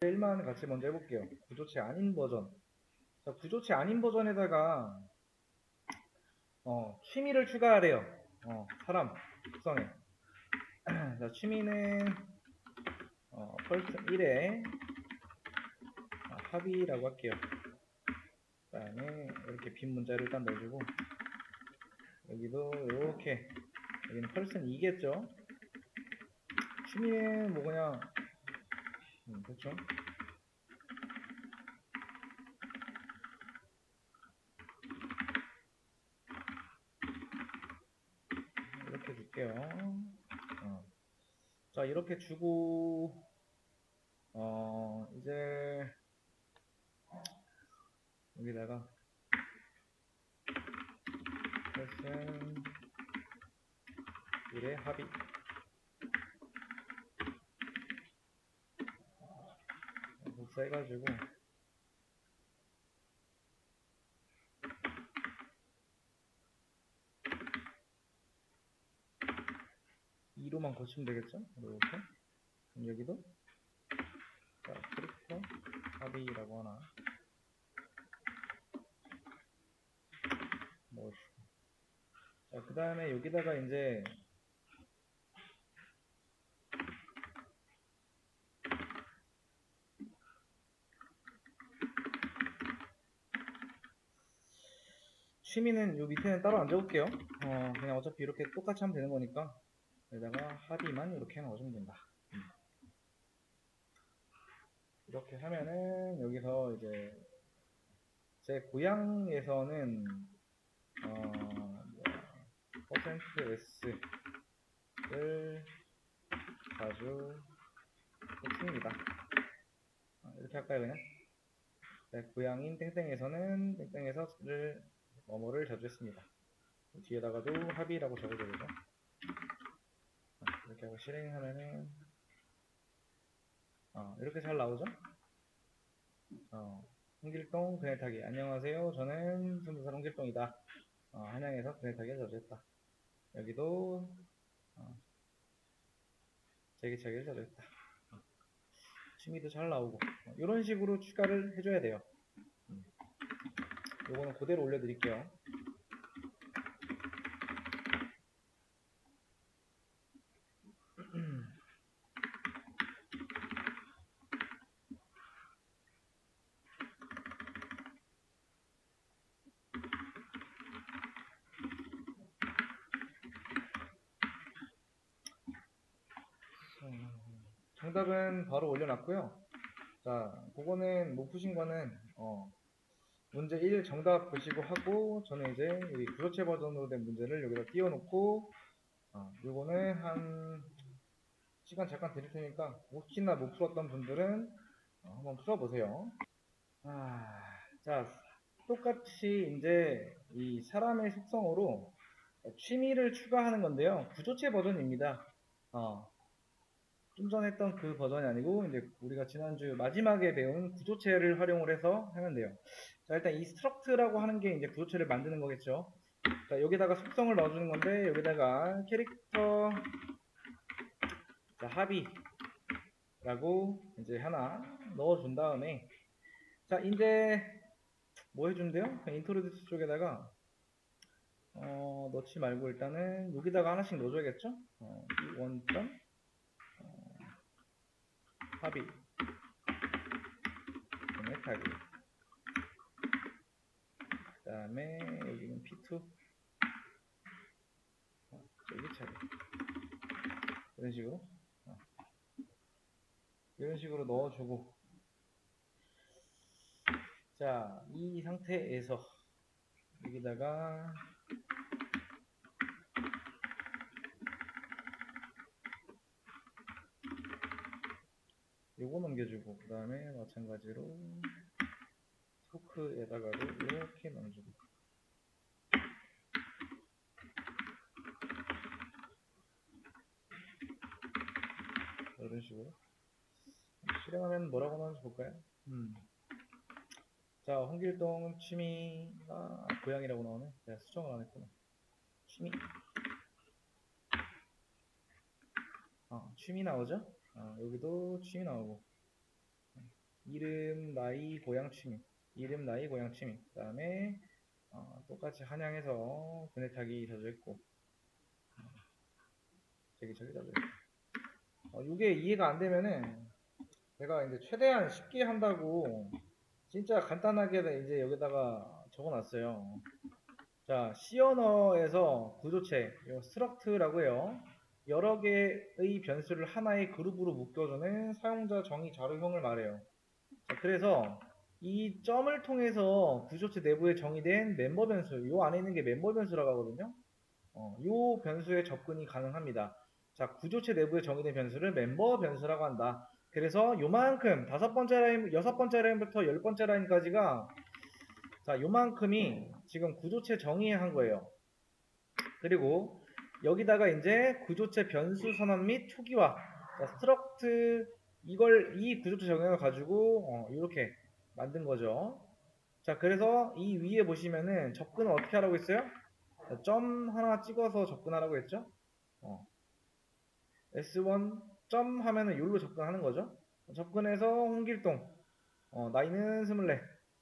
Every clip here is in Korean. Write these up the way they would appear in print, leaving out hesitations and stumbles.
1만 같이 먼저 해볼게요. 구조체 아닌 버전. 자, 구조체 아닌 버전에다가 취미를 추가하래요. 사람 특성에. 자, 취미는 펄슨 1에 합의라고 할게요. 그 다음에 이렇게 빈 문자를 일단 넣어주고, 여기도 이렇게, 여기는 펄슨 2겠죠. 취미는 뭐 그냥 그렇죠. 이렇게 줄게요. 자, 이렇게 주고 이제 여기다가 펄슨 1의 합의 복사해가지고 (2)로만 거치면 되겠죠? 이렇게. 그럼 여기도 자, 캐릭터 합의라고 하나 넣어주고, 자, 그 다음에 여기다가 이제 취미는 요 밑에는 따로 안 적을게요. 그냥 어차피 이렇게 똑같이 하면 되는 거니까 여기다가 합의만 이렇게 넣어주면 된다. 이렇게 하면은 여기서 이제 제 고향에서는 %s를 자주 씁니다. 이렇게 할까요, 그냥? 네, 고향인 땡땡에서는 땡땡에서를 뭐뭐를 자주 했습니다. 뒤에다가도 합의라고 적어줘야 되죠. 이렇게 하고 실행하면은 이렇게 잘 나오죠? 홍길동 그네 타기. 안녕하세요, 저는 20살 홍길동이다. 한양에서 그네 타기를 자주 했다. 여기도 제기차기를 자주 했다. 취미도 잘 나오고, 이런 식으로 추가를 해줘야 돼요. 요거는 그대로 올려드릴게요. 정답은 바로 올려놨고요. 자, 그거는 못 푸신 거는 문제 1 정답 보시고 하고, 저는 이제 여기 구조체 버전으로 된 문제를 여기다 띄워놓고, 요거는 한 시간 잠깐 드릴 테니까 혹시나 못 풀었던 분들은 한번 풀어보세요. 자, 똑같이 이제 이 사람의 속성으로 취미를 추가하는 건데요. 구조체 버전입니다. 좀 전에 했던 그 버전이 아니고 이제 우리가 지난주 마지막에 배운 구조체를 활용을 해서 하면 돼요. 자, 일단 이 struct라고 하는 게 이제 구조체를 만드는 거겠죠. 자, 여기다가 속성을 넣어주는 건데, 여기다가 캐릭터 자, 합의라고 이제 하나 넣어준 다음에, 자, 이제 뭐 해준대요? 인트로듀스 쪽에다가 넣지 말고 일단은 여기다가 하나씩 넣어줘야겠죠? 원점 합의 메타기, 그 다음에 여기는 P2 제기차기, 이런 식으로 넣어주고, 자, 이 상태에서 여기다가 요거 넘겨주고, 그 다음에 마찬가지로 토크에다가도 이렇게 넘겨주고, 이런 식으로 실행하면 뭐라고 나오는지 볼까요? 자, 홍길동 취미가 고양이라고 나오네. 내가 수정을 안 했구나. 취미. 취미 나오죠? 여기도 취미 나오고. 이름, 나이, 고향, 취미. 이름, 나이, 고향, 취미. 그 다음에 똑같이 한양에서 그네타기 저장했고 되게 저기 저장했고 이게 이해가 안 되면은 제가 이제 최대한 쉽게 한다고 진짜 간단하게 이제 여기다가 적어놨어요. 자, C 언어에서 구조체, 스트럭트라고 해요. 여러 개의 변수를 하나의 그룹으로 묶여주는 사용자 정의 자료형을 말해요. 자, 그래서 이 점을 통해서 구조체 내부에 정의된 멤버 변수, 요 안에 있는 게 멤버 변수라고 하거든요. 요 변수에 접근이 가능합니다. 자, 구조체 내부에 정의된 변수를 멤버 변수라고 한다. 그래서 요만큼, 5번째 라인, 6번째 라인부터 10번째 라인까지가 자, 요만큼이 지금 구조체 정의한 거예요. 그리고 여기다가 이제 구조체 변수 선언 및 초기화. 자, 스트럭트 이 구조체 정의을 가지고 이렇게 만든 거죠. 자, 그래서 이 위에 보시면은 접근을 어떻게 하라고 했어요? 자, 점 하나 찍어서 접근하라고 했죠. S1 점 하면은 여기로 접근하는 거죠. 접근해서 홍길동 나이는 24,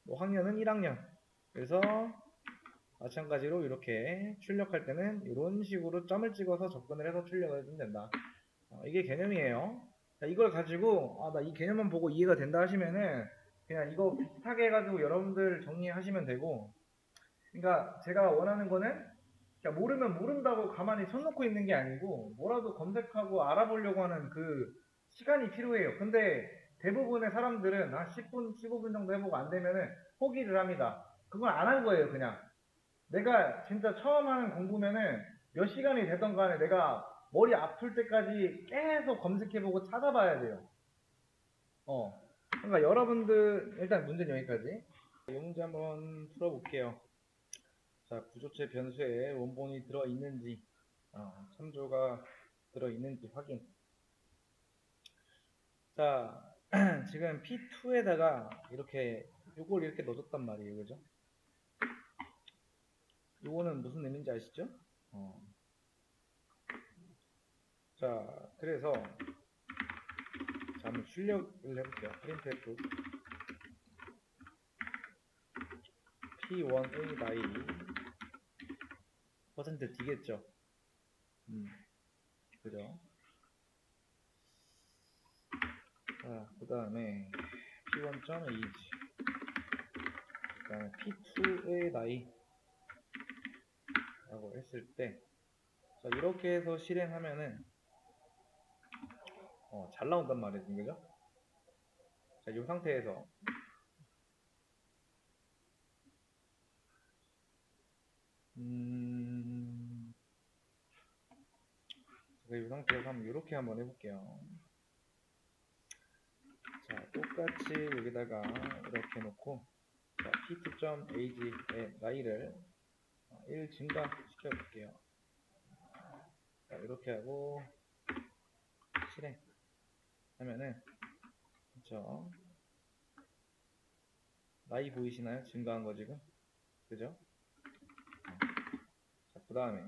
뭐 학년은 1학년. 그래서 마찬가지로 이렇게 출력할 때는 이런 식으로 점을 찍어서 접근을 해서 출력을 해주면 된다. 이게 개념이에요. 자, 이걸 가지고 나 이 개념만 보고 이해가 된다 하시면은 그냥 이거 비슷하게 해가지고 여러분들 정리하시면 되고, 그러니까 제가 원하는 거는 그러니까 모르면 모른다고 가만히 손 놓고 있는 게 아니고 뭐라도 검색하고 알아보려고 하는 그 시간이 필요해요. 근데 대부분의 사람들은 한 10분, 15분 정도 해보고 안 되면은 포기를 합니다. 그건 안 한 거예요, 그냥. 내가 진짜 처음 하는 공부면은 몇 시간이 되던 간에 내가 머리 아플 때까지 계속 검색해보고 찾아봐야 돼요. 그러니까 여러분들 일단 문제는 여기까지. 이 문제 한번 풀어볼게요. 자, 구조체 변수에 원본이 들어있는지, 참조가 들어있는지 확인. 자, 지금 P2에다가 요걸 이렇게 넣어줬단 말이에요. 그죠? 요거는 무슨 의미인지 아시죠? 자, 그래서 자, 한번 출력을 해볼게요. printf p1a 나이 %d겠죠. 그죠? 자, 그 다음에 p1.age, 그 다음에 p2의 나이 라고 했을 때, 자, 이렇게 해서 실행하면은 잘 나온단 말이에요. 그죠? 자, 이 상태에서 제가 이 상태에서 이렇게 한번 해볼게요. 자, 똑같이 여기다가 이렇게 놓고, 자, p2.age의 나이를 1 증가시켜 볼게요. 자, 이렇게 하고 실행 하면은, 그쵸? 나이 보이시나요? 증가한 거 지금? 그죠? 자, 그 다음에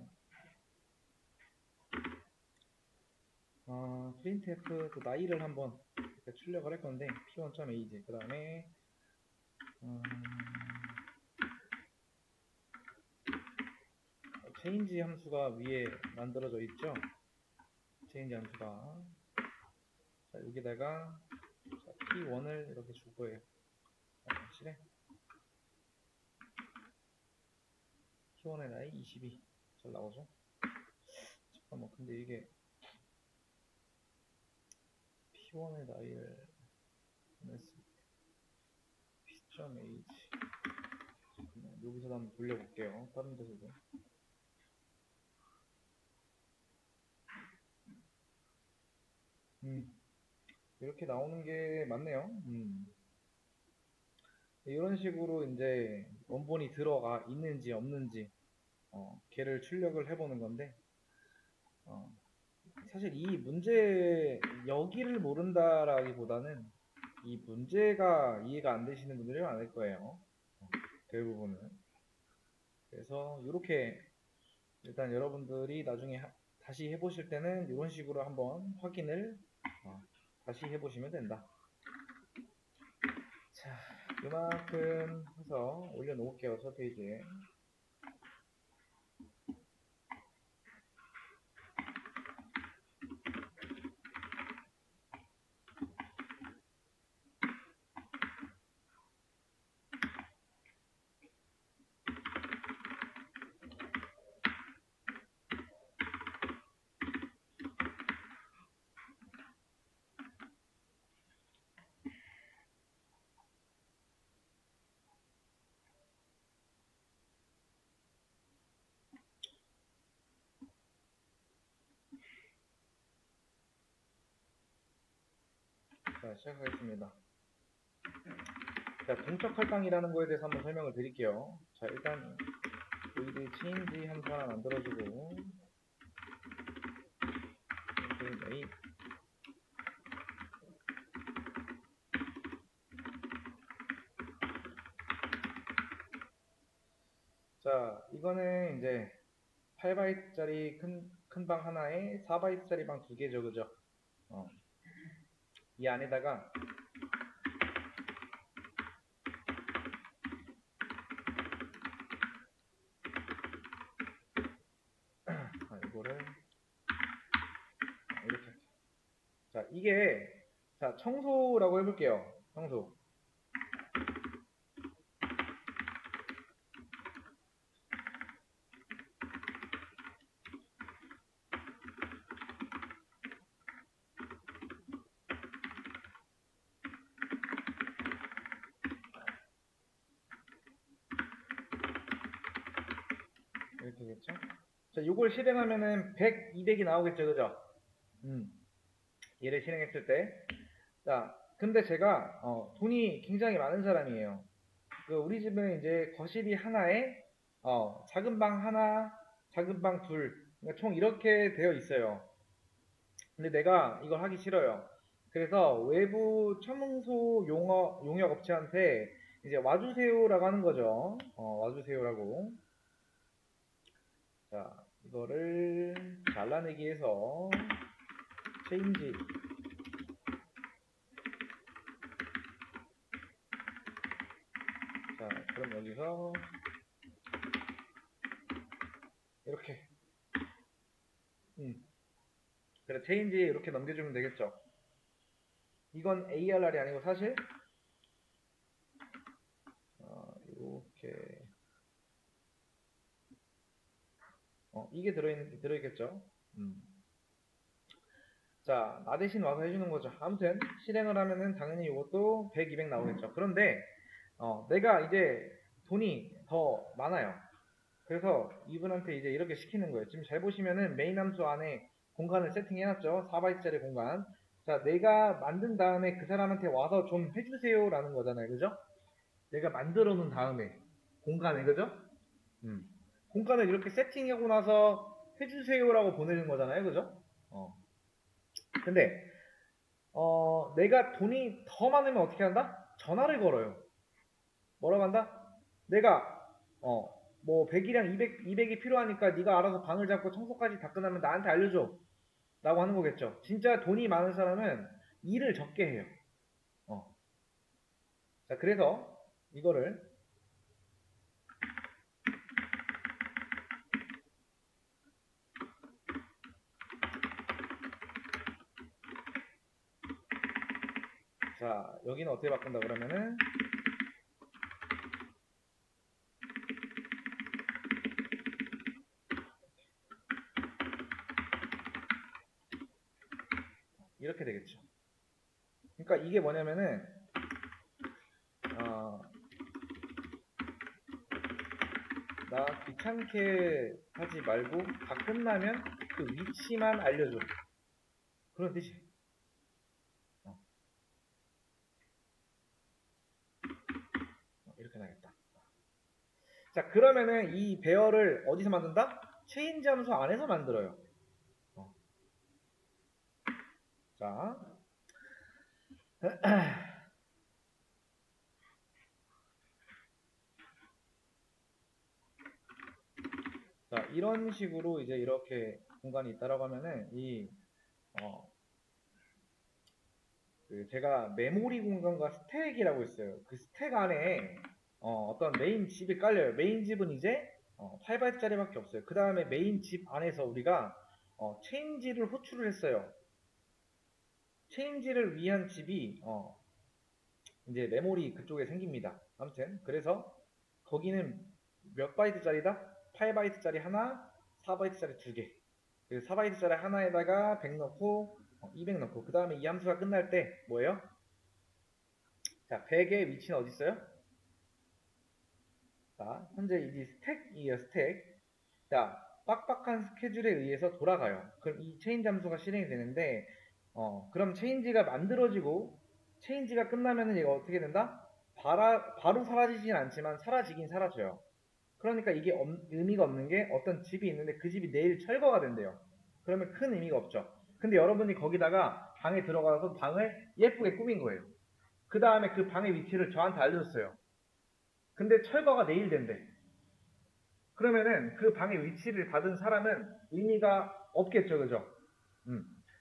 printf 그 나이를 한번 이렇게 출력을 할 건데, p1.age, 그 다음에 change 함수가 위에 만들어져 있죠? change 함수가, 자, 여기다가 자, p1을 이렇게 줄 거예요. 자, 실행. p1의 나이 22. 잘 나오죠? 잠깐만, 근데 이게 p1의 나이를 보냈을 때 p.age, 여기서 한번 돌려볼게요. 다른 데서도. 이렇게 나오는 게 맞네요. 이런 식으로 이제 원본이 들어가 있는지 없는지 걔를 출력을 해보는 건데, 사실 이 문제 여기를 모른다라기보다는 이 문제가 이해가 안 되시는 분들이 많을 거예요. 대부분은. 그래서 이렇게 일단 여러분들이 나중에 다시 해보실 때는 이런 식으로 한번 확인을 다시 해보시면 된다. 이만큼 해서 올려놓을게요. 첫 페이지에. 자, 시작하겠습니다. 자, 동적 할당이라는 거에 대해서 한번 설명을 드릴게요. 자, 일단 void change 함수 하나 만들어주고 make 자, 이거는 이제 8바이트짜리 큰 방 하나에 4바이트짜리 방 두 개죠, 그죠? 이 안에다가 이거를 이렇게 할게요. 자, 이게 자, 청소라고 해볼게요. 청소. 이렇게 되겠죠? 자, 요걸 실행하면은 100, 200이 나오겠죠, 그죠? 얘를 실행했을 때. 자, 근데 제가, 돈이 굉장히 많은 사람이에요. 우리 집은 이제 거실이 하나에, 작은 방 하나, 작은 방 둘, 그러니까 총 이렇게 되어 있어요. 근데 내가 이걸 하기 싫어요. 그래서 외부 청소 용역 업체한테 이제 와주세요라고 하는 거죠. 와주세요라고. 자, 이거를 잘라내기 위해서 change 자, 그럼 여기서 이렇게 그래, change 이렇게 넘겨주면 되겠죠. 이건 ARR이 아니고 사실 이렇게 이게 들어있겠죠. 자, 나 대신 와서 해주는 거죠. 아무튼 실행을 하면은 당연히 이것도 100, 200 나오겠죠. 그런데 내가 이제 돈이 더 많아요. 그래서 이분한테 이제 이렇게 시키는 거예요. 지금 잘 보시면은 메인 함수 안에 공간을 세팅해놨죠. 4바이트짜리 공간. 자, 내가 만든 다음에 그 사람한테 와서 좀 해주세요 라는 거잖아요. 그죠? 내가 만들어 놓은 다음에 공간에, 그죠? 공간을 이렇게 세팅하고 나서 해주세요라고 보내는 거잖아요. 그죠? 근데 내가 돈이 더 많으면 어떻게 한다? 전화를 걸어요. 뭐라고 한다? 내가 뭐 100이랑 200이 필요하니까 네가 알아서 방을 잡고 청소까지 다 끝나면 나한테 알려줘 라고 하는 거겠죠. 진짜 돈이 많은 사람은 일을 적게 해요. 자, 그래서 이거를 자, 여기는 어떻게 바꾼다 그러면은 이렇게 되겠죠. 그러니까 이게 뭐냐면은 나 귀찮게 하지 말고 다 끝나면 그 위치만 알려줘. 그런 뜻이. 이렇게 나겠다. 자, 그러면은 이 배열을 어디서 만든다? 체인지 함수 안에서 만들어요. 자, 자, 이런 식으로 이제 이렇게 공간이 있다라고 하면은 제가 메모리 공간과 스택이라고 있어요. 그 스택 안에 어떤 메인 집이 깔려요. 메인 집은 이제 8바이트짜리밖에 없어요. 그 다음에 메인 집 안에서 우리가 체인지를 호출을 했어요. 체인지를 위한 집이 이제 메모리 그쪽에 생깁니다. 아무튼 그래서 거기는 몇 바이트짜리다? 8바이트짜리 하나, 4바이트짜리 두 개. 그래서 4바이트짜리 하나에다가 100 넣고 200 넣고 그 다음에 이 함수가 끝날 때 뭐예요? 자, 100의 위치는 어디 있어요? 자, 현재 이 스택이에요, 스택. 자, 빡빡한 스케줄에 의해서 돌아가요. 그럼 이 체인지 함수가 실행이 되는데, 그럼 체인지가 만들어지고, 체인지가 끝나면은 얘가 어떻게 된다? 바로 사라지진 않지만 사라지긴 사라져요. 그러니까 이게 의미가 없는 게 어떤 집이 있는데 그 집이 내일 철거가 된대요. 그러면 큰 의미가 없죠. 근데 여러분이 거기다가 방에 들어가서 방을 예쁘게 꾸민 거예요. 그 다음에 그 방의 위치를 저한테 알려줬어요. 근데 철거가 내일 된대. 그러면은 그 방의 위치를 받은 사람은 의미가 없겠죠, 그죠?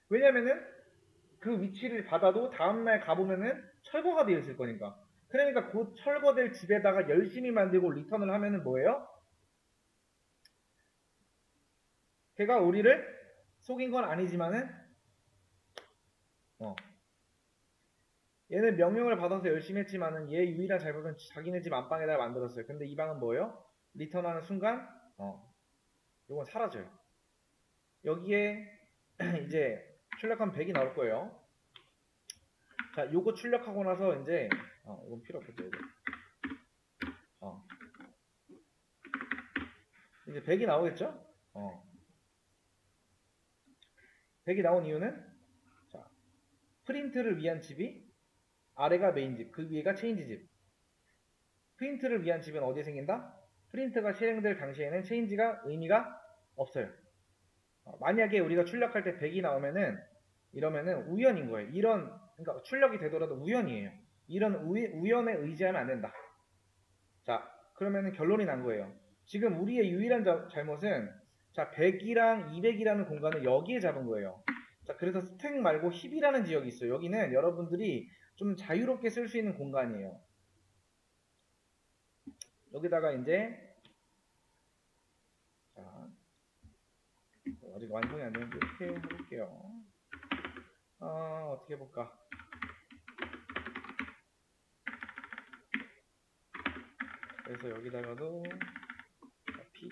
왜냐면은 그 위치를 받아도 다음날 가보면은 철거가 되어 있을 거니까. 그러니까 그 철거될 집에다가 열심히 만들고 리턴을 하면은 뭐예요? 걔가 우리를 속인 건 아니지만은 얘는 명령을 받아서 열심히 했지만은 얘 유일한 잘못은 자기네 집 안방에다가 만들었어요. 근데 이 방은 뭐예요? 리턴하는 순간 요건 사라져요. 여기에 이제 출력하면 100이 나올 거예요. 자, 요거 출력하고 나서 이제 이건 필요 없겠죠. 이제. 이제 100이 나오겠죠? 100이 나온 이유는 자, 프린트를 위한 집이 아래가 메인 집, 그 위에가 체인지 집. 프린트를 위한 집은 어디에 생긴다? 프린트가 실행될 당시에는 체인지가 의미가 없어요. 만약에 우리가 출력할 때 100이 나오면은 이러면은 우연인 거예요. 그러니까 출력이 되더라도 우연이에요. 이런 우연에 의지하면 안 된다. 자, 그러면은 결론이 난 거예요. 지금 우리의 유일한 잘못은 자, 100이랑 200이라는 공간을 여기에 잡은 거예요. 자, 그래서 스택 말고 힙이라는 지역이 있어요. 여기는 여러분들이 좀 자유롭게 쓸 수 있는 공간이에요. 여기다가 이제 자, 아직 완성이 안 되는데 이렇게 해볼게요. 어떻게 해볼까? 그래서 여기다가도 P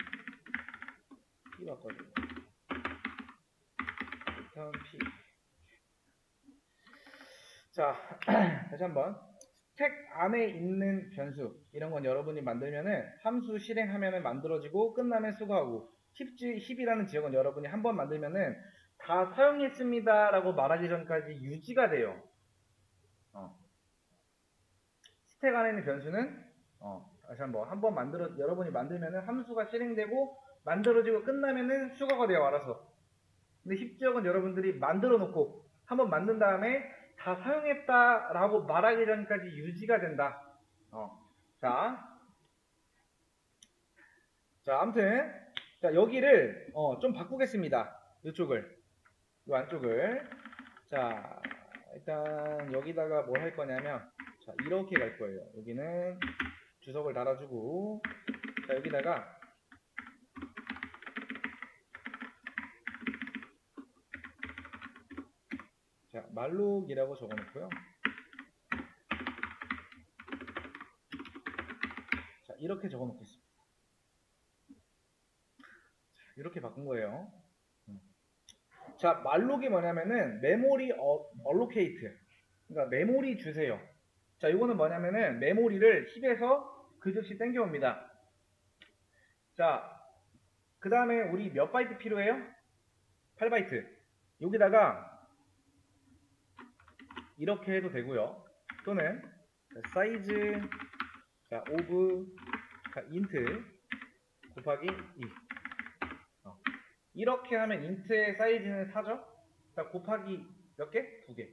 바꿔주고 일단 P. 자, 다시 한번 스택 안에 있는 변수 이런 건 여러분이 만들면은 함수 실행하면은 만들어지고 끝나면 수거하고 힙이라는 지역은 여러분이 한번 만들면은 다 사용했습니다 라고 말하기 전까지 유지가 돼요. 스택 안에 있는 변수는 다시 한번 여러분이 만들면은 함수가 실행되고 만들어지고 끝나면은 수거가 돼요, 알아서. 근데 힙 지역은 여러분들이 만들어 놓고 한번 만든 다음에 다 사용했다 라고 말하기 전까지 유지가 된다. 자, 아무튼 자, 여기를 좀 바꾸겠습니다. 이쪽을, 이 안쪽을. 자, 일단 여기다가 뭘 할 거냐면 자, 이렇게 갈 거예요. 여기는 주석을 달아주고 자, 여기다가 자, 말록이라고 적어놓고요. 자, 이렇게 적어놓겠습니다. 이렇게 바꾼 거예요. 자, 말록이 뭐냐면은 메모리 얼로케이트. 그러니까 메모리 주세요. 자, 이거는 뭐냐면은 메모리를 힙에서 그 즉시 땡겨옵니다. 자, 그 다음에 우리 몇 바이트 필요해요? 8바이트. 여기다가 이렇게 해도 되고요. 또는 사이즈 자, 오브 자, 인트 곱하기 2 이렇게 하면 인트의 사이즈는 4죠? 자, 곱하기 몇 개? 2개.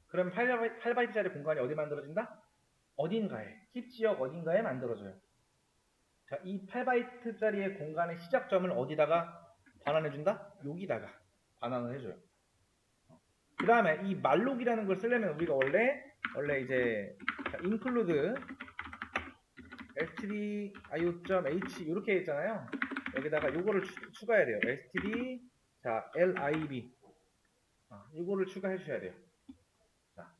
그럼 8바이트짜리 공간이 어디 만들어진다? 어딘가에, 힙 지역 어딘가에 만들어져요. 자, 이 8바이트짜리의 공간의 시작점을 어디다가 반환해준다? 여기다가 반환을 해줘요. 그 다음에 이 말록이라는 걸 쓰려면 우리가 원래 이제 include stdio.h 이렇게 있잖아요. 여기다가 요거를 추가해야 돼요. std 자 lib 요거를 추가해 주셔야 돼요. 자,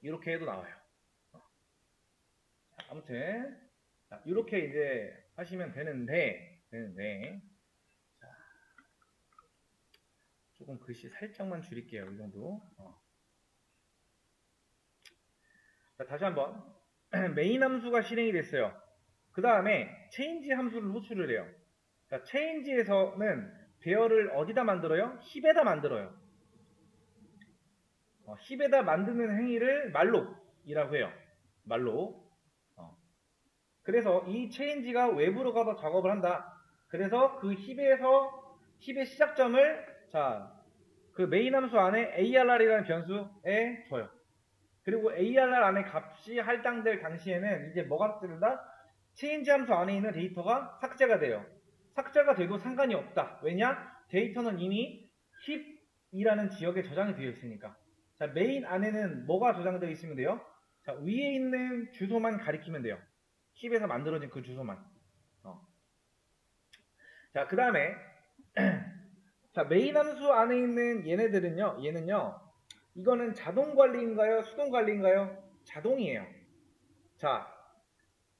이렇게 해도 나와요. 아무튼 자, 이렇게 이제 하시면 되는데 자, 조금 글씨 살짝만 줄일게요. 이 정도. 자, 다시 한번 메인 함수가 실행이 됐어요. 그 다음에 change 함수를 호출을 해요. 자, change에서는 배열을 어디다 만들어요? 힙에다 만들어요. 힙에다 만드는 행위를 말록이라고 해요. 말록. 그래서 이 change가 외부로 가서 작업을 한다. 그래서 그 힙의 시작점을 그 메인 함수 안에 arr이라는 변수에 줘요. 그리고 arr 안에 값이 할당될 당시에는 이제 뭐가 삭제된다? change 함수 안에 있는 데이터가 삭제가 돼요. 삭제가 돼도 상관이 없다. 왜냐? 데이터는 이미 힙이라는 지역에 저장이 되어 있으니까. 자, 메인 안에는 뭐가 저장되어 있으면 돼요? 자, 위에 있는 주소만 가리키면 돼요. 힙에서 만들어진 그 주소만. 자, 그 다음에 자, 메인 함수 안에 있는 얘는요, 이거는 자동 관리인가요? 수동 관리인가요? 자동이에요. 자,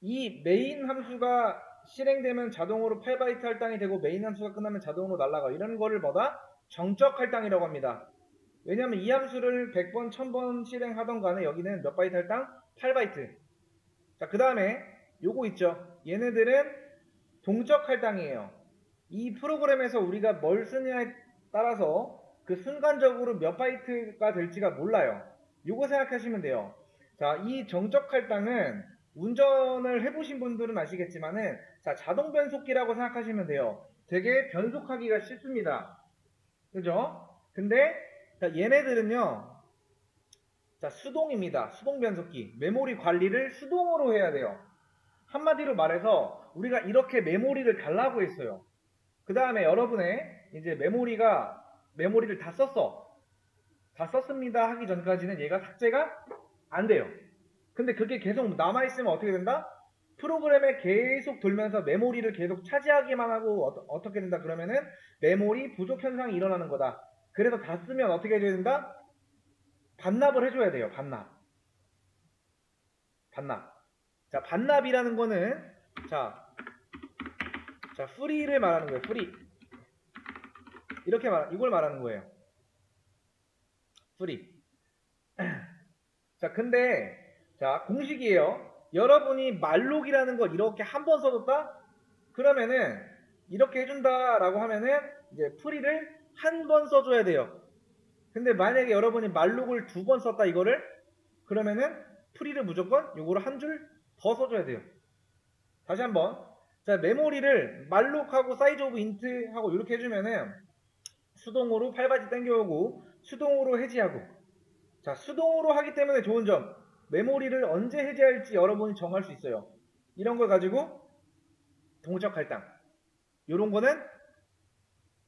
이 메인 함수가 실행되면 자동으로 8바이트 할당이 되고 메인 함수가 끝나면 자동으로 날아가. 이런 거를 뭐다? 정적 할당이라고 합니다. 왜냐하면 이 함수를 100번, 1000번 실행하던 간에 여기는 몇 바이트 할당? 8바이트. 자, 그 다음에 요거 있죠. 얘네들은 동적 할당이에요. 이 프로그램에서 우리가 뭘 쓰냐에 따라서 그 순간적으로 몇 바이트가 될지가 몰라요. 요거 생각하시면 돼요. 자, 이 정적 할당은 운전을 해보신 분들은 아시겠지만은 자, 자동 변속기라고 생각하시면 돼요. 되게 변속하기가 쉽습니다. 그죠? 근데 자, 얘네들은요. 자, 수동입니다. 수동 변속기. 메모리 관리를 수동으로 해야 돼요. 한마디로 말해서 우리가 이렇게 메모리를 달라고 했어요. 그 다음에 여러분의 이제 메모리를 다 썼습니다 하기 전까지는 얘가 삭제가 안 돼요. 근데 그게 계속 남아있으면 어떻게 된다? 프로그램에 계속 돌면서 메모리를 계속 차지하기만 하고 어떻게 된다? 그러면은 메모리 부족 현상이 일어나는 거다. 그래서 다 쓰면 어떻게 해줘야 된다? 반납을 해줘야 돼요. 반납. 자, 반납이라는 거는 자, free를 말하는 거예요. free. 이걸 말하는 거예요. free. 자, 근데 자, 공식이에요. 여러분이 말록이라는 걸 이렇게 한 번 써줬다? 그러면은 이렇게 해준다라고 하면은 이제 free를 한 번 써줘야 돼요. 근데 만약에 여러분이 말록을 2번 썼다 이거를 그러면은 free를 무조건 요거를 한 줄 더 써줘야 돼요. 다시 한번. 자, 메모리를 말록하고 사이즈 오브 인트 하고 이렇게 해주면은 수동으로 8바이트 당겨오고 수동으로 해지하고. 자, 수동으로 하기 때문에 좋은 점. 메모리를 언제 해제할지 여러분이 정할 수 있어요. 이런 걸 가지고 동적 할당. 요런 거는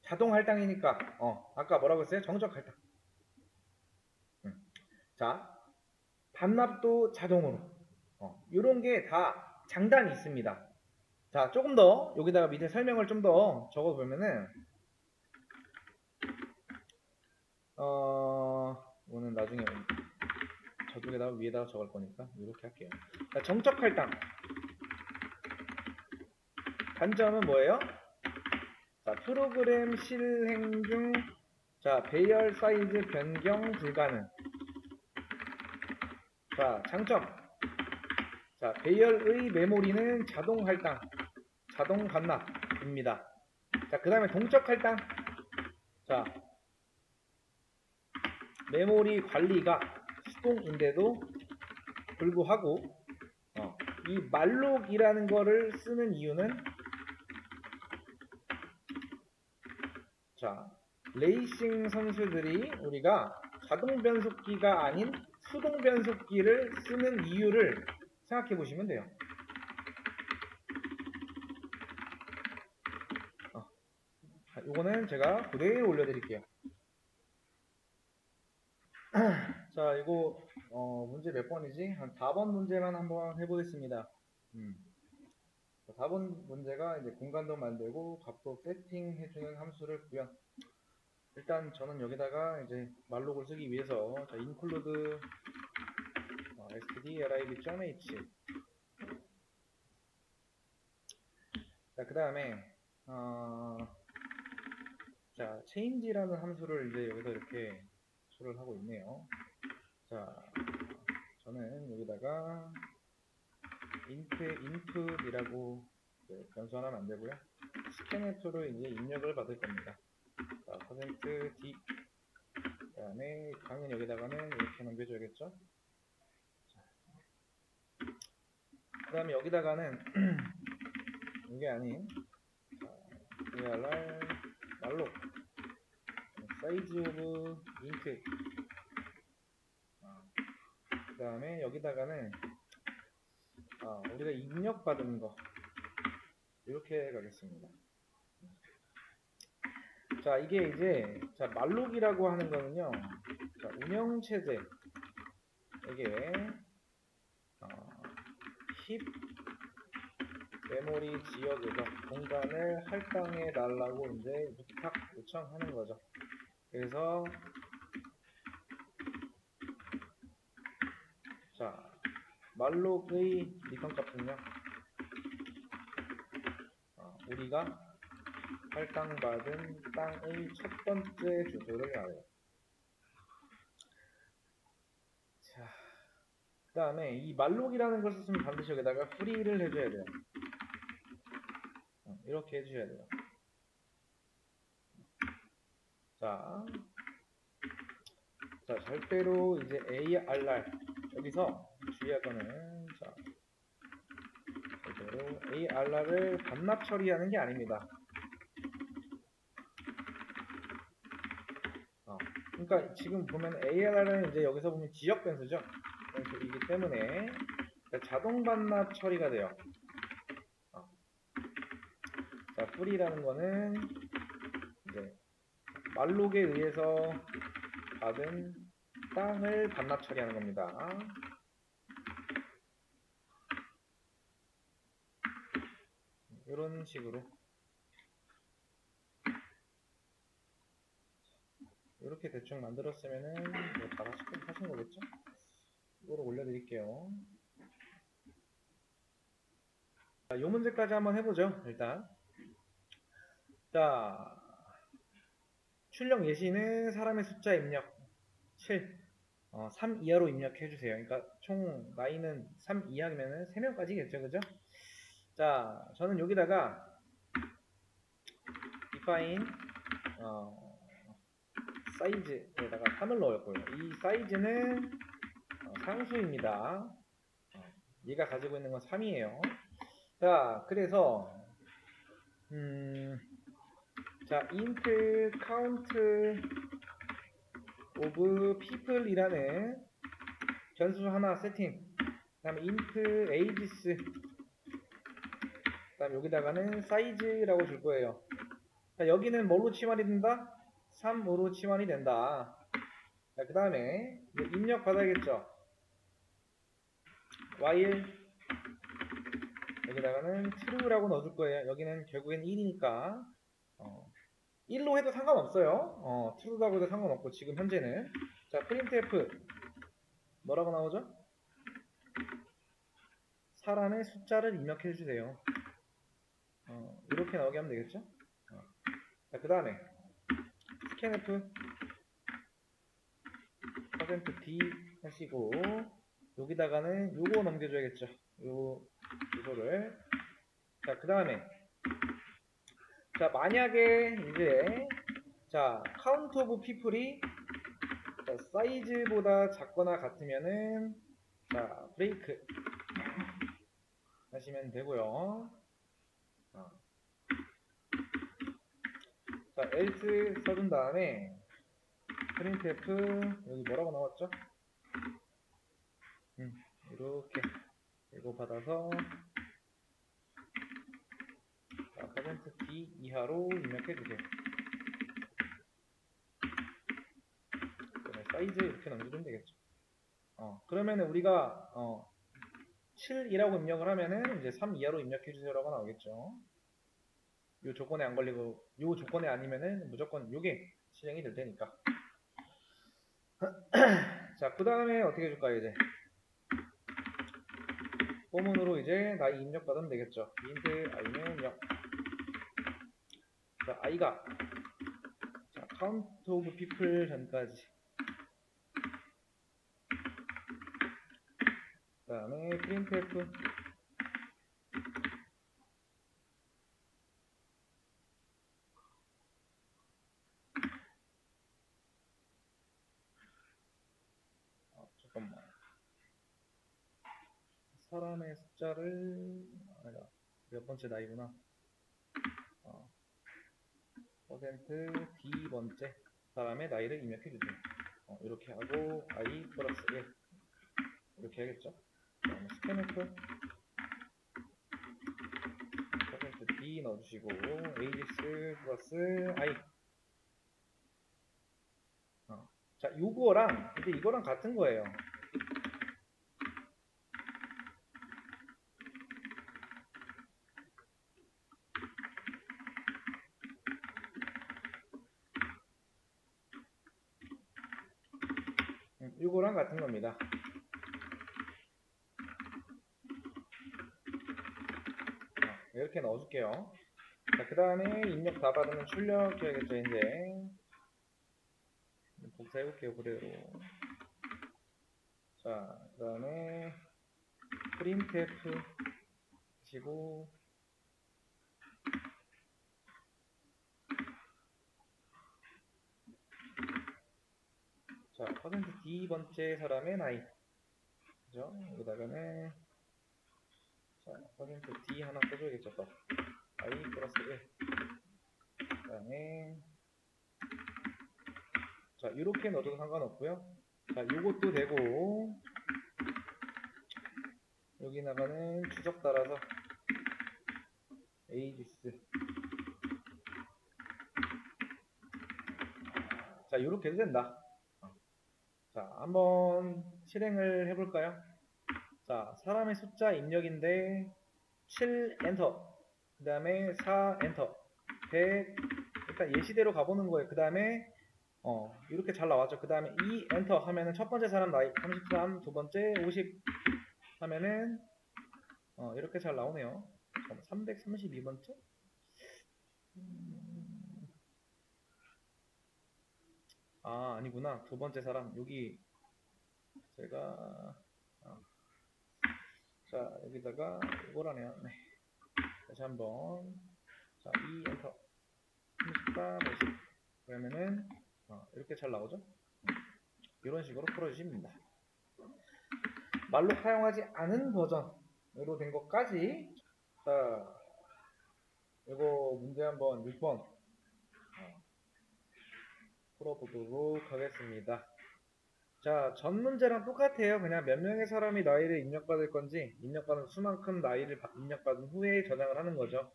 자동 할당이니까 아까 뭐라고 했어요? 정적 할당. 자, 반납도 자동으로. 요런 게 다 장단이 있습니다. 자, 조금 더 여기다가 밑에 설명을 좀 더 적어보면은 이거는 나중에 저쪽에다가 위에다가 적을 거니까 이렇게 할게요. 자, 정적 할당. 단점은 뭐예요? 자, 프로그램 실행 중 자, 배열 사이즈 변경 불가능. 자, 장점. 자, 배열의 메모리는 자동 할당, 자동 반납입니다. 자, 그 다음에 동적 할당. 자, 메모리 관리가 수동인데도 불구하고 이 말록이라는 거를 쓰는 이유는 자, 레이싱 선수들이 우리가 자동 변속기가 아닌 수동 변속기를 쓰는 이유를 생각해 보시면 돼요. 요거는 제가 그대로 올려드릴게요. 자, 이거 문제 몇 번이지? 한 4번 문제만 한번 해보겠습니다. 4번 문제가 이제 공간도 만들고 값도 세팅해주는 함수를 구현. 일단 저는 여기다가 이제 말록을 쓰기 위해서 자, include stdlib.h. 자, 그 다음에 자, change라는 함수를 이제 여기서 이렇게 수를 하고 있네요. 자, 저는 여기다가 input이라고 변수 하나 만들고요. scanf로 이제 입력을 받을 겁니다. 자, %d. 그 다음에 당연히 여기다가는 이렇게 넘겨줘야겠죠. 그 다음에 여기다가는 이게 아닌 ARR 말록 size of int. 그 다음에 여기다가는 우리가 입력받은 거 이렇게 가겠습니다. 자, 이게 이제 자, 말록이라고 하는 거는요. 자, 운영체제 이게 힙 메모리 지역에서 공간을 할당해 달라고 이제 부탁 요청하는 거죠. 그래서 자, 말록의 리턴 값은요. 우리가 할당받은 땅의 첫 번째 주소를 알아요. 자, 그 다음에 이 말록이라는 것을 쓰면 반드시 여기다가 free를 해줘야 돼요. 이렇게 해주셔야 돼요. 자, 절대로 이제 ARR 여기서 주의할 거는 자, 절대로 ARR을 반납 처리하는 게 아닙니다. 그러니까 지금 보면 ARR은 이제 여기서 보면 지역 변수죠. 변수이기 때문에 자동 반납 처리가 돼요. 자, free라는 거는 이제 말록에 의해서 받은 땅을 반납 처리하는 겁니다. 이런 식으로 이렇게 대충 만들었으면은 뭐 다 하신 거겠죠? 이거를 올려드릴게요. 자, 이 문제까지 한번 해보죠. 일단 자, 출력 예시는 사람의 숫자 입력 7 3 이하로 입력해 주세요. 그러니까 총 나이는 3 이하면은 3명까지겠죠, 그죠? 자, 저는 여기다가 define 사이즈에다가 3을 넣었고요. 이 사이즈는 상수입니다. 얘가 가지고 있는 건 3이에요. 자, 그래서 자, int count of people 이라는 변수 하나 세팅. 그 다음에 int ages. 그 다음에 여기다가는 사이즈라고 줄 거예요. 자, 여기는 뭘로 치환이 된다? 3으로 치환이 된다. 자, 그 다음에 입력 받아야겠죠. while 여기다가는 true라고 넣어줄 거예요. 여기는 결국엔 1이니까 1로 해도 상관없어요. true라고 해도 상관없고 지금 현재는 자, printf 뭐라고 나오죠? 사람의 숫자를 입력해 주세요. 이렇게 나오게 하면 되겠죠? 자, 그 다음에 scanf %d 하시고 여기다가는 요거 넘겨줘야겠죠. 요 주소를. 자, 그 다음에 자, 만약에 이제 자, count of people이 사이즈보다 작거나 같으면은 자, 브레이크 하시면 되고요. 자, else 써준 다음에 printf 여기 뭐라고 나왔죠? 이렇게 이거 받아서 자, %d 이하로 입력해 주세요. 사이즈 이렇게 넘겨주면 되겠죠. 그러면은 우리가 7이라고 입력을 하면은 이제 3 이하로 입력해 주세요라고 나오겠죠. 요 조건에 안 걸리고 요 조건에 아니면은 무조건 요게 실행이 될 테니까. 자, 그 다음에 어떻게 해줄까요? 이제 포문으로 이제 나이 입력받으면 되겠죠. int i는 0. 자, i가 자, count of people 전까지. 그 다음에 printf 잠깐만. 사람의 숫자를 아니다. 몇 번째 나이구나. 퍼센트 D번째 사람의 나이를 입력해 주세요. 이렇게 하고 i 플러스 1 이렇게 하겠죠. 그다음에 스캔F 퍼센트 D 넣어주시고 ages 플러스 i. 자, 요거랑 이제 이거랑 같은 거예요. 요거랑 같은 겁니다. 이렇게 넣어줄게요. 자, 그 다음에 입력 다 받으면 출력해야겠죠. 이제 복사해볼게요. 그대로. 자, 그 다음에 printf 치고 자, 퍼센트 D번째 사람의 나이. 그죠? 여기다가는 자, 퍼센트 D 하나 써줘야겠죠. 또 i 플러스 1. 그 다음에 자, 이렇게 넣어도 상관없고요. 자, 요것도 되고 여기다가는 추적 따라서 ages. 자, 요렇게 해도 된다. 자, 한번 실행을 해볼까요? 자, 사람의 숫자 입력인데 7 엔터, 그 다음에 4 엔터, 100 일단 예시대로 가보는 거예요. 그 다음에 이렇게 잘 나왔죠. 그 다음에 2 엔터 하면은 첫 번째 사람 나이 33, 두 번째 50 하면은 이렇게 잘 나오네요. 332번째? 아니구나. 두 번째 사람 여기 제가 자, 여기다가 이거라네요. 네. 다시 한번 자, 2 엔터 34, 50 그러면은 이렇게 잘 나오죠. 이런 식으로 풀어주시면 됩니다. 말로 사용하지 않은 버전으로 된 것까지. 자, 이거 문제 한번 6번 풀어보도록 하겠습니다. 자, 전 문제랑 똑같아요. 그냥 몇 명의 사람이 나이를 입력받을 건지 입력받은 수만큼 나이를 입력받은 후에 저장을 하는 거죠.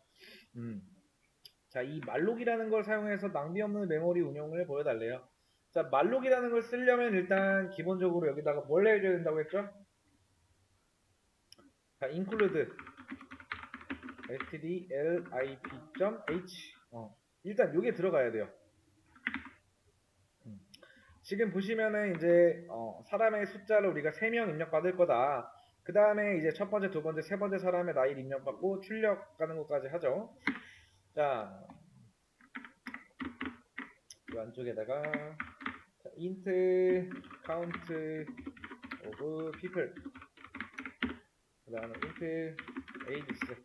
자, 이 말록이라는 걸 사용해서 낭비 없는 메모리 운영을 보여달래요. 자, 말록이라는 걸 쓰려면 일단 기본적으로 여기다가 뭘 해줘야 된다고 했죠? 자, include stdlib.h 일단 요게 들어가야 돼요. 지금 보시면은 이제 사람의 숫자를 우리가 3명 입력받을 거다. 그 다음에 이제 첫 번째, 두 번째, 세 번째 사람의 나이를 입력받고 출력 가는 것까지 하죠. 자, 이 안쪽에다가 자, int count of people 그 다음에 int ages.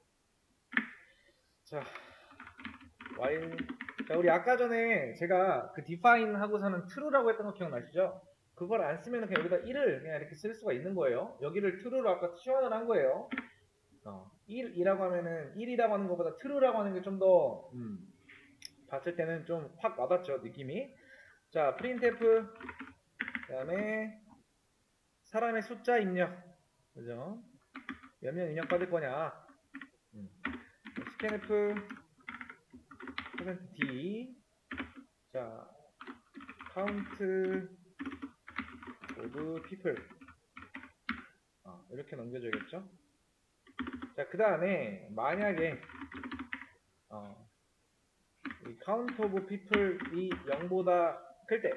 자, while 자, 우리 아까 전에 제가 그 define 하고서는 true라고 했던 거 기억나시죠? 그걸 안 쓰면 그냥 여기다 1을 그냥 이렇게 쓸 수가 있는 거예요. 여기를 true로 아까 치환을 한 거예요. 1이라고 하면은 1이라고 하는 것보다 true라고 하는 게 좀 더 봤을 때는 좀 확 와닿죠, 느낌이. 자, printf 그 다음에 사람의 숫자 입력, 그죠? 몇 명 입력 받을 거냐? scanf %d 자 count of people. 이렇게 넘겨줘야겠죠? 자, 그 다음에 만약에 이 count of people이 0보다 클 때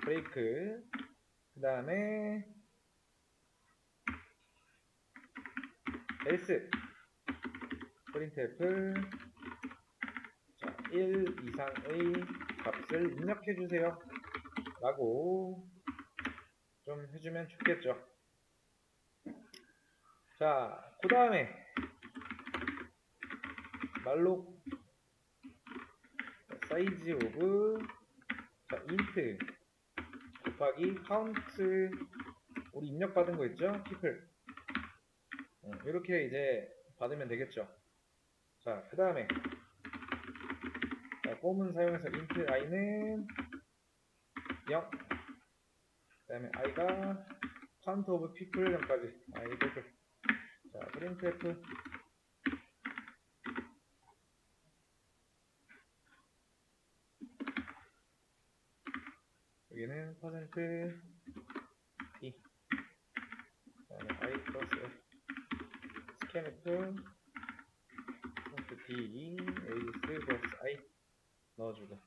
break, 그 다음에 else printf, 자, 1 이상의 값을 입력해주세요 라고 좀 해주면 좋겠죠. 자, 그 다음에 malloc size of, 자, int 곱하기 count, 우리 입력받은 거 있죠? people. 이렇게 이제 받으면 되겠죠. 자, 그 다음에 폼은 사용해서 int i는 0, 그 다음에 i가 count of people 까지 i people. 자, printf 여기는 %d, 그 다음에 i 플러스 scanf %d ace 플러스 i 넣어주고,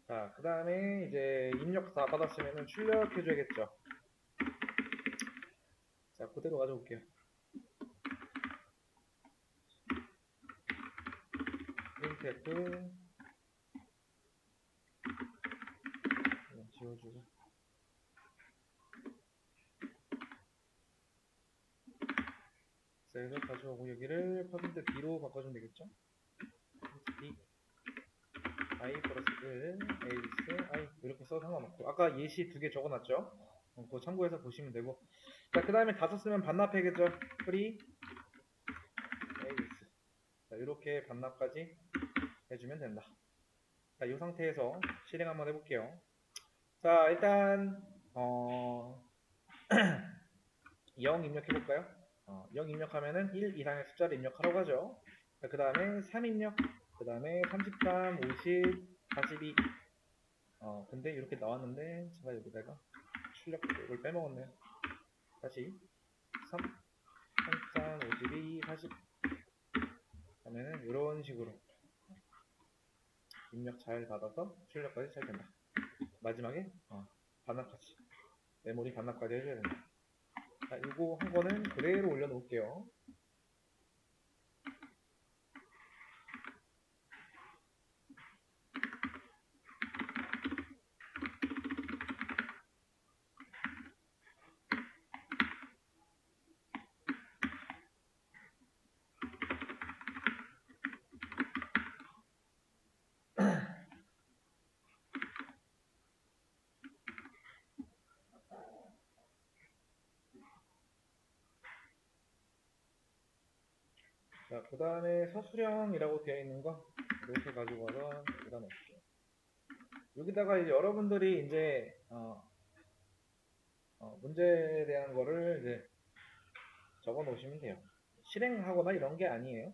자, 그 다음에 이제 입력 다 받았으면 출력해줘야겠죠. 자, 그대로 가져올게요. printf 지워주고, 그래서 가져오고 여기를 %d로 바꿔주면 되겠죠. d i 플러스 1 ace i 이렇게 써도 상관없고, 아까 예시 두 개 적어놨죠. 그거 참고해서 보시면 되고, 자, 그 다음에 다 썼으면 반납해야겠죠. free ace, 자, 이렇게 반납까지 해주면 된다. 자, 이 상태에서 실행 한번 해볼게요. 자, 일단 0 입력해볼까요? 0 입력하면은 1 이상의 숫자를 입력하라고 하죠. 그 다음에 3 입력, 그 다음에 33, 50, 42. 근데 이렇게 나왔는데 제가 여기다가 출력 이걸 빼먹었네요. 다시 3, 33, 52, 40 하면은 이런 식으로 입력 잘 받아서 출력까지 잘 된다. 마지막에 반납까지, 메모리 반납까지 해줘야 된다. 자, 이거 한 거는 그대로 올려놓을게요. 자, 그 다음에 서술형이라고 되어 있는 거 이렇게 가지고 와서 여기다 놓을게요. 여기다가 이제 여러분들이 이제 문제에 대한 거를 이제 적어 놓으시면 돼요. 실행하거나 이런 게 아니에요.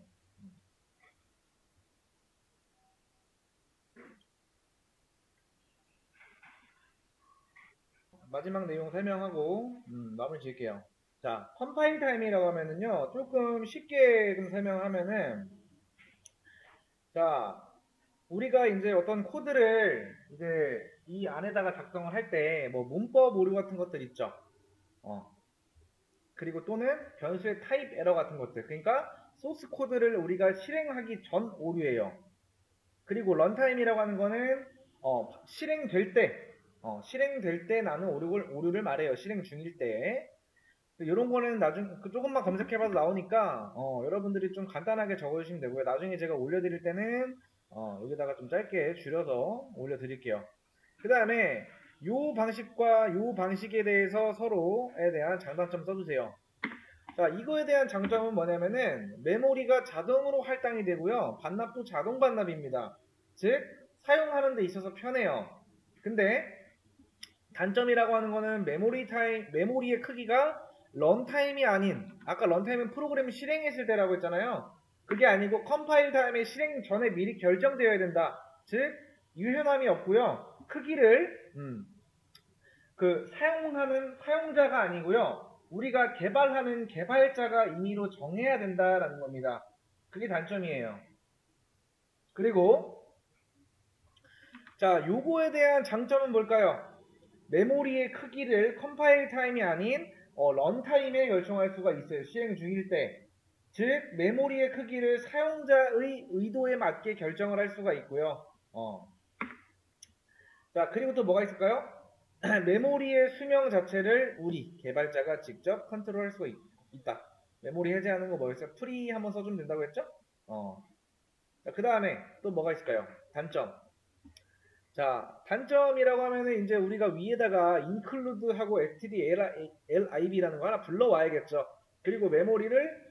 마지막 내용 설명하고 마무리 지을게요. 자, 컴파일 타임이라고 하면은요, 조금 쉽게 좀 설명하면은, 자, 우리가 이제 어떤 코드를 이제 이 안에다가 작성을 할 때 뭐 문법 오류 같은 것들 있죠. 그리고 또는 변수의 타입 에러 같은 것들. 그러니까 소스 코드를 우리가 실행하기 전 오류예요. 그리고 런타임이라고 하는 거는 실행될 때 나는 오류를 말해요. 실행 중일 때. 이런 거는 나중에 조금만 검색해봐도 나오니까 여러분들이 좀 간단하게 적어주시면 되고요. 나중에 제가 올려드릴 때는 여기다가 좀 짧게 줄여서 올려드릴게요. 그 다음에 요 방식과 요 방식에 대해서 서로에 대한 장단점 써주세요. 자, 이거에 대한 장점은 뭐냐면은 메모리가 자동으로 할당이 되고요. 반납도 자동 반납입니다. 즉 사용하는 데 있어서 편해요. 근데 단점이라고 하는 거는 메모리의 크기가 런타임이 아닌, 아까 런타임은 프로그램이 실행했을 때라고 했잖아요. 그게 아니고 컴파일 타임에 실행 전에 미리 결정되어야 된다. 즉 유연함이 없고요. 크기를 그 사용하는 사용자가 아니고요. 우리가 개발하는 개발자가 임의로 정해야 된다라는 겁니다. 그게 단점이에요. 그리고 자, 요거에 대한 장점은 뭘까요? 메모리의 크기를 컴파일 타임이 아닌 런타임에 결정할 수가 있어요. 실행 중일 때. 즉, 메모리의 크기를 사용자의 의도에 맞게 결정을 할 수가 있고요. 자, 그리고 또 뭐가 있을까요? 메모리의 수명 자체를 우리 개발자가 직접 컨트롤할 수가 있다. 메모리 해제하는 거 뭐였어요? 프리 한번 써주면 된다고 했죠? 자, 그 다음에 또 뭐가 있을까요? 단점. 자, 단점이라고 하면은 이제 우리가 위에다가 include하고 stdlib라는 거 하나 불러와야겠죠. 그리고 메모리를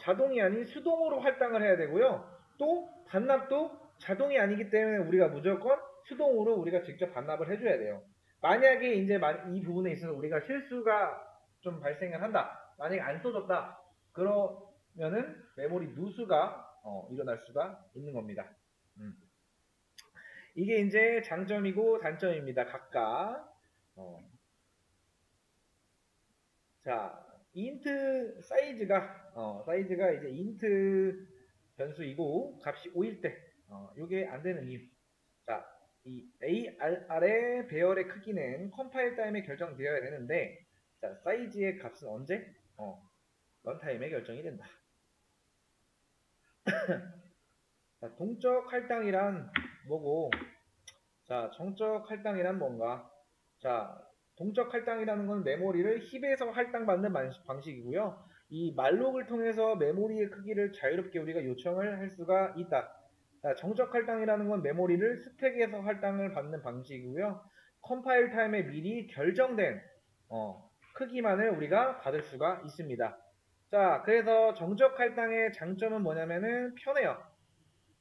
자동이 아닌 수동으로 할당을 해야 되고요. 또 반납도 자동이 아니기 때문에 우리가 무조건 수동으로 우리가 직접 반납을 해줘야 돼요. 만약에 이제 이 부분에 있어서 우리가 실수가 좀 발생을 한다. 만약에 안 써줬다. 그러면은 메모리 누수가 일어날 수가 있는 겁니다. 이게 이제 장점이고 단점입니다. 각각. 자, 인트 사이즈가 이제 인트 변수이고 값이 5일 때, 요게 안 되는 이유. 자, 이 ARR의 배열의 크기는 컴파일 타임에 결정되어야 되는데, 자, 사이즈의 값은 언제? 런타임에 결정이 된다. 자, 동적 할당이란 뭐고, 자, 정적 할당이란 뭔가? 자, 동적 할당이라는 건 메모리를 힙에서 할당받는 방식이고요. 이 말록을 통해서 메모리의 크기를 자유롭게 우리가 요청을 할 수가 있다. 자, 정적 할당이라는 건 메모리를 스택에서 할당을 받는 방식이고요. 컴파일 타임에 미리 결정된 크기만을 우리가 받을 수가 있습니다. 자, 그래서 정적 할당의 장점은 뭐냐면은 편해요.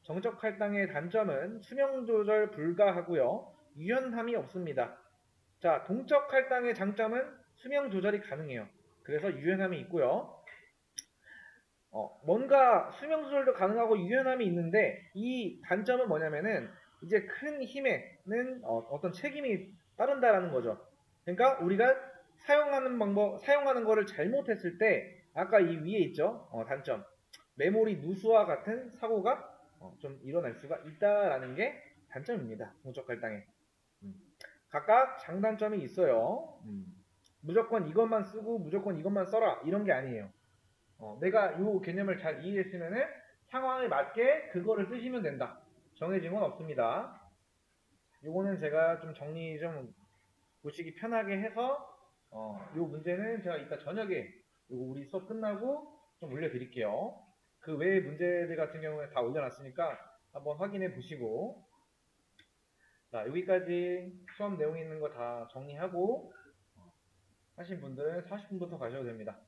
정적 할당의 단점은 수명 조절 불가하고요. 유연함이 없습니다. 자, 동적 할당의 장점은 수명 조절이 가능해요. 그래서 유연함이 있고요. 뭔가 수명 조절도 가능하고 유연함이 있는데 이 단점은 뭐냐면은 이제 큰 힘에는 어떤 책임이 따른다라는 거죠. 그러니까 우리가 사용하는 거를 잘못했을 때 아까 이 위에 있죠. 단점. 메모리 누수와 같은 사고가 좀 일어날 수가 있다라는 게 단점입니다. 동적 할당에. 각각 장단점이 있어요. 무조건 이것만 쓰고 무조건 이것만 써라 이런 게 아니에요. 내가 이 개념을 잘 이해했으면은 상황에 맞게 그거를 쓰시면 된다. 정해진 건 없습니다. 요거는 제가 좀 정리 좀 보시기 편하게 해서 요 문제는 제가 이따 저녁에 요거 우리 수업 끝나고 좀 올려드릴게요. 그 외의 문제들 같은 경우에 다 올려놨으니까 한번 확인해 보시고 자 여기까지 수업 내용 있는 거 다 정리하고 하신 분들은 40분부터 가셔도 됩니다.